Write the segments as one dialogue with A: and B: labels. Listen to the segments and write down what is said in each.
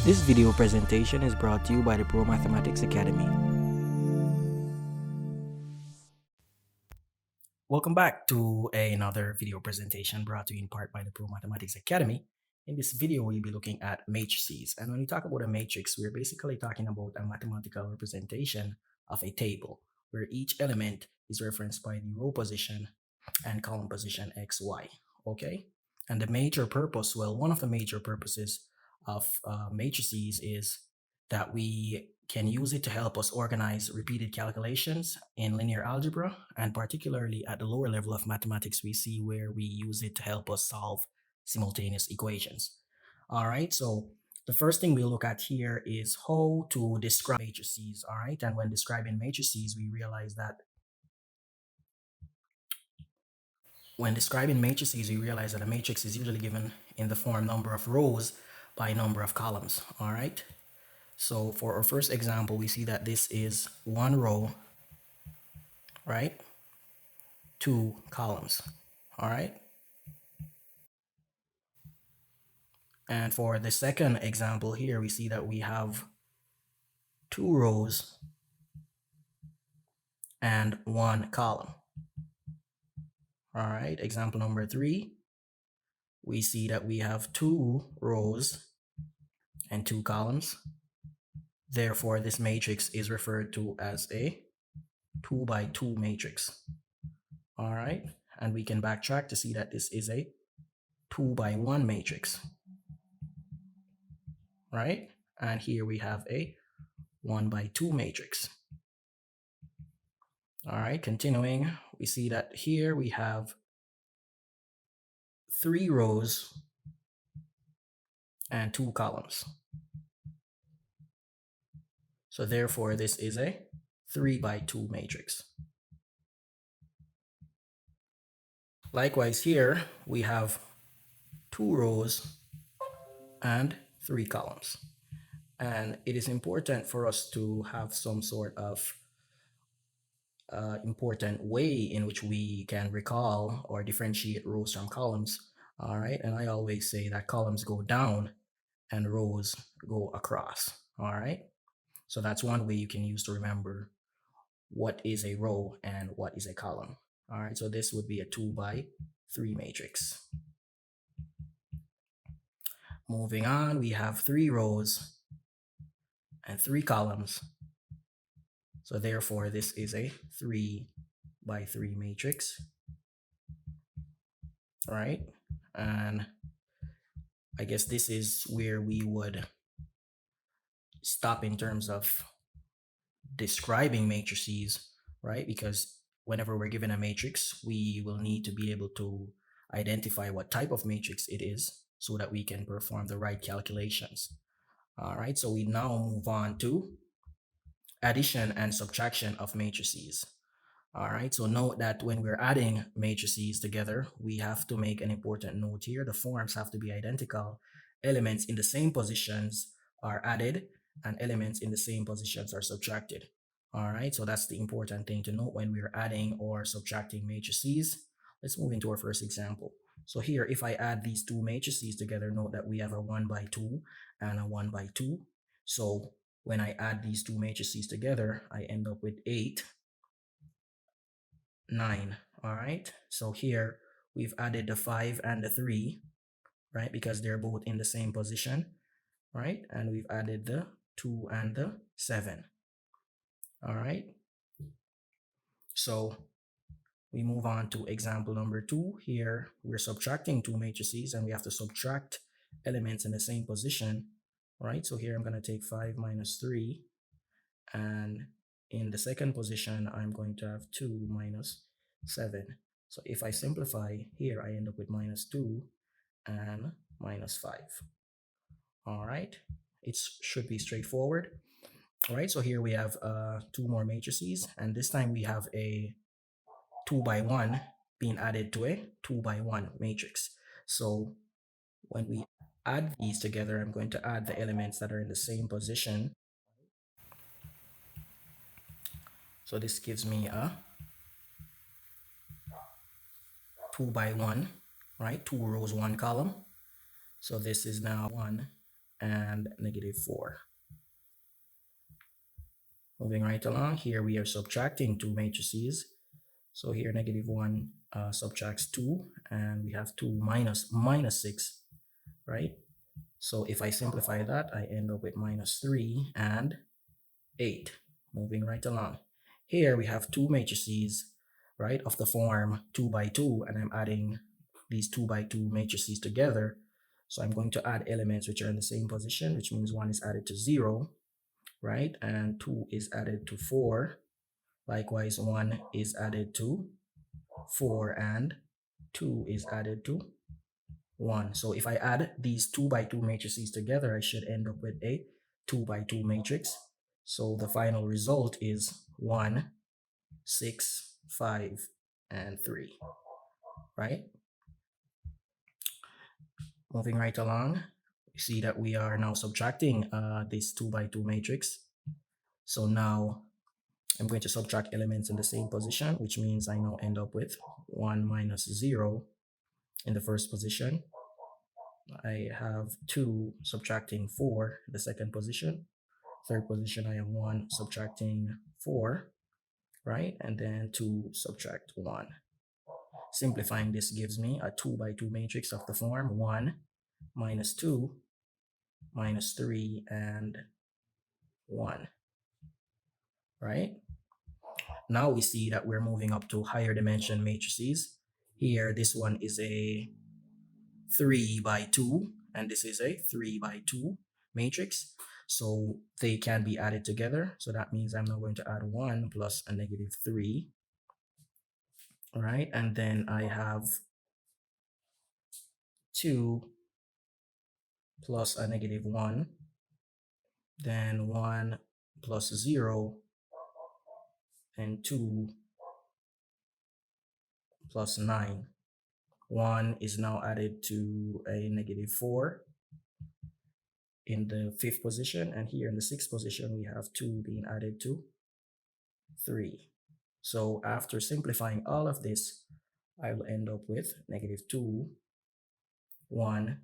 A: This video presentation is brought to you by the Pro Mathematics Academy. Welcome back to another video presentation brought to you in part by the Pro Mathematics Academy. In this video, we'll be looking at matrices. And when we talk about a matrix, we're basically talking about a mathematical representation of a table where each element is referenced by the row position and column position X, Y. Okay? And the major purpose, well, one of the major purposes of matrices is that we can use it to help us organize repeated calculations in linear algebra, and particularly at the lower level of mathematics, we see where we use it to help us solve simultaneous equations. All right, so the first thing we'll look at here is how to describe matrices. All right, and when describing matrices, we realize that a matrix is usually given in the form number of rows by number of columns. All right. So for our first example, we see that this is one row, right? Two columns. All right. And for the second example here, we see that we have two rows and one column. All right. Example number 3, we see that we have two rows and two columns. Therefore, this matrix is referred to as a 2 by 2 matrix. All right. And we can backtrack to see that this is a 2 by 1 matrix. Right? And here we have a 1 by 2 matrix. All right. Continuing, we see that here we have 3 rows and 2 columns. So therefore, this is a 3 by 2 matrix. Likewise, here we have 2 rows and 3 columns. And it is important for us to have some sort of important way in which we can recall or differentiate rows from columns. All right. And I always say that columns go down and rows go across. All right. So that's one way you can use to remember what is a row and what is a column. All right. So this would be a 2 by 3 matrix. Moving on, we have 3 rows and 3 columns. So therefore, this is a 3 by 3 matrix. All right. And I guess this is where we would stop in terms of describing matrices, right? Because whenever we're given a matrix, we will need to be able to identify what type of matrix it is so that we can perform the right calculations. All right, so we now move on to addition and subtraction of matrices. All right, so note that when we're adding matrices together, we have to make an important note here. The forms have to be identical. Elements in the same positions are added and elements in the same positions are subtracted. All right, so that's the important thing to note when we're adding or subtracting matrices. Let's move into our first example. So here, if I add these two matrices together, note that we have a 1 by 2 and a 1 by 2. So when I add these two matrices together, I end up with 8, 9. All right, so here we've added the 5 and the 3, right, because they're both in the same position, right? And we've added the 2 and the 7. All right, so we move on to example number 2. Here we're subtracting two matrices and we have to subtract elements in the same position, right? So here I'm going to take 5 minus 3, and in the second position I'm going to have 2 minus 7. So if I simplify here, I end up with minus 2 and minus 5. All right, it should be straightforward. All right, so here we have 2 more matrices, and this time we have a 2 by 1 being added to a 2 by 1 matrix. So when we add these together, I'm going to add the elements that are in the same position. So this gives me a 2 by 1, right? 2 rows, 1 column. So this is now 1 and -4. Moving right along, here we are subtracting two matrices. So here -1 subtracts 2, and we have 2 minus 6, right? So if I simplify that, I end up with -3 and 8. Moving right along. Here we have two matrices, right, of the form 2 by 2, and I'm adding these 2 by 2 matrices together. So I'm going to add elements which are in the same position, which means 1 is added to 0, right? And 2 is added to 4. Likewise, 1 is added to 4, and 2 is added to 1. So if I add these 2 by 2 matrices together, I should end up with a 2 by 2 matrix. So the final result is 1, 6, 5, and 3, right? Moving right along, you see that we are now subtracting this 2 by 2 matrix. So now I'm going to subtract elements in the same position, which means I now end up with 1 minus 0 in the first position. I have 2 subtracting 4 in the second position. Third position, I have 1 subtracting 4, right? And then 2 subtract 1. Simplifying this gives me a 2 by 2 matrix of the form 1 minus 2 minus 3 and 1, right? Now we see that we're moving up to higher dimension matrices. Here, this one is a 3 by 2, and this is a 3 by 2 matrix. So they can be added together. So that means I'm now going to add 1 plus a -3. All right, and then I have 2 plus a -1, then 1 plus 0, and 2 plus 9. 1 is now added to a -4 in the 5th position, and here in the 6th position we have 2 being added to 3. So after simplifying all of this, I will end up with -2, 1,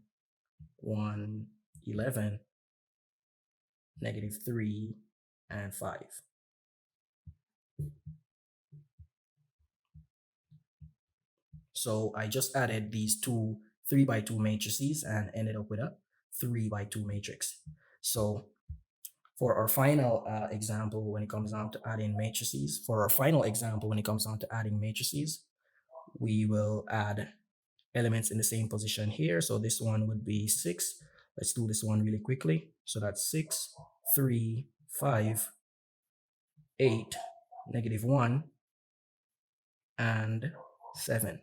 A: 1, 11, -3, and 5. So I just added these two 3 by 2 matrices and ended up with a 3 by 2 matrix. So for our final example, when it comes down to adding matrices, we will add elements in the same position here. So this one would be 6. Let's do this one really quickly. So that's 6, 3, 5, 8, -1, and 7.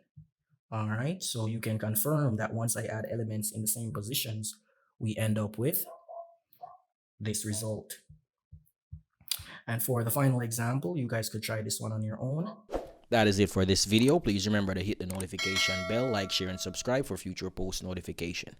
A: All right, so you can confirm that once I add elements in the same positions, we end up with this result. And for the final example, you guys could try this one on your own. That is it for this video. Please remember to hit the notification bell, like, share, and subscribe for future post notification.